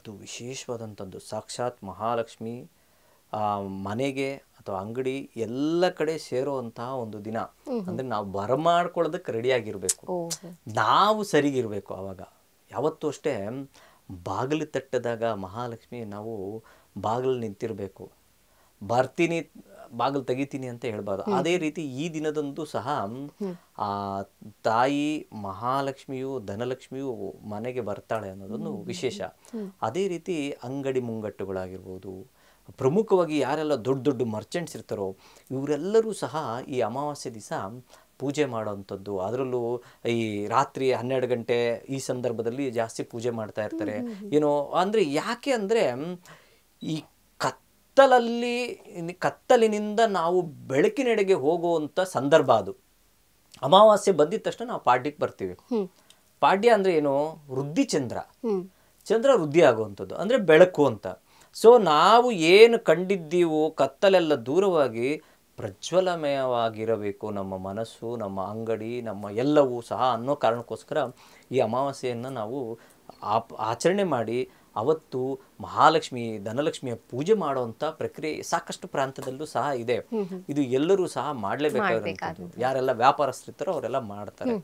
ಇದು ವಿಶೇಷವಾದಂಥದ್ದು. ಸಾಕ್ಷಾತ್ ಮಹಾಲಕ್ಷ್ಮಿ ಮನೆಗೆ ಅಥವಾ ಅಂಗಡಿ ಎಲ್ಲ ಕಡೆ ಸೇರುವಂತಹ ಒಂದು ದಿನ. ಅಂದರೆ ನಾವು ಬರಮಾಡ್ಕೊಳ್ಳೋದಕ್ಕೆ ರೆಡಿಯಾಗಿರಬೇಕು, ನಾವು ಸರಿಗಿರಬೇಕು. ಆವಾಗ ಯಾವತ್ತೂ ಅಷ್ಟೇ ಬಾಗಿಲು ತಟ್ಟದಾಗ ಮಹಾಲಕ್ಷ್ಮಿ ನಾವು ಬಾಗಿಲು ನಿಂತಿರಬೇಕು. ಬರ್ತೀನಿ ಬಾಗಿಲು ತೆಗಿತೀನಿ ಅಂತ ಹೇಳ್ಬಾರ್ದು. ಅದೇ ರೀತಿ ಈ ದಿನದಂದು ಸಹ ಆ ತಾಯಿ ಮಹಾಲಕ್ಷ್ಮಿಯು ಧನಲಕ್ಷ್ಮಿಯು ಮನೆಗೆ ಬರ್ತಾಳೆ ಅನ್ನೋದೊಂದು ವಿಶೇಷ. ಅದೇ ರೀತಿ ಅಂಗಡಿ ಮುಂಗಟ್ಟುಗಳಾಗಿರ್ಬೋದು, ಪ್ರಮುಖವಾಗಿ ಯಾರೆಲ್ಲ ದೊಡ್ಡ ದೊಡ್ಡ ಮರ್ಚೆಂಟ್ಸ್ ಇರ್ತಾರೋ ಇವರೆಲ್ಲರೂ ಸಹ ಈ ಅಮಾವಾಸ್ಯೆ ದಿವಸ ಪೂಜೆ ಮಾಡೋವಂಥದ್ದು. ಅದರಲ್ಲೂ ಈ ರಾತ್ರಿ 12 ಗಂಟೆ ಈ ಸಂದರ್ಭದಲ್ಲಿ ಜಾಸ್ತಿ ಪೂಜೆ ಮಾಡ್ತಾ ಇರ್ತಾರೆ. ಏನೋ ಅಂದರೆ ಯಾಕೆ ಅಂದರೆ ಈ ಕತ್ತಲಿನಿಂದ ನಾವು ಬೆಳಕಿನೆಡೆಗೆ ಹೋಗುವಂಥ ಸಂದರ್ಭ ಅದು. ಅಮಾವಾಸ್ಯೆ ಬಂದಿದ ತಕ್ಷಣ ನಾವು ಪಾಡ್ಯಕ್ಕೆ ಬರ್ತೀವಿ. ಪಾಡ್ಯ ಅಂದರೆ ಏನು? ವೃದ್ಧಿ ಚಂದ್ರ. ಚಂದ್ರ ವೃದ್ಧಿ ಆಗುವಂಥದ್ದು ಅಂದರೆ ಬೆಳಕು ಅಂತ. ಸೊ ನಾವು ಏನು ಕಂಡಿದ್ದೀವೋ ಕತ್ತಲೆಲ್ಲ ದೂರವಾಗಿ ಪ್ರಜ್ವಲಮಯವಾಗಿರಬೇಕು ನಮ್ಮ ಮನಸ್ಸು, ನಮ್ಮ ಅಂಗಡಿ, ನಮ್ಮ ಎಲ್ಲವೂ ಸಹ ಅನ್ನೋ ಕಾರಣಕ್ಕೋಸ್ಕರ ಈ ಅಮಾವಾಸ್ಯೆಯನ್ನು ನಾವು ಆಚರಣೆ ಮಾಡಿ ಅವತ್ತು ಮಹಾಲಕ್ಷ್ಮಿ ಧನಲಕ್ಷ್ಮಿಯ ಪೂಜೆ ಮಾಡುವಂಥ ಪ್ರಕ್ರಿಯೆ ಸಾಕಷ್ಟು ಪ್ರಾಂತದಲ್ಲೂ ಸಹ ಇದೆ. ಇದು ಎಲ್ಲರೂ ಸಹ ಮಾಡಲೇಬೇಕಾಗಿರುವಂಥದ್ದು. ಯಾರೆಲ್ಲ ವ್ಯಾಪಾರಸ್ಥರಿರ್ತಾರೋ ಅವರೆಲ್ಲ ಮಾಡ್ತಾರೆ.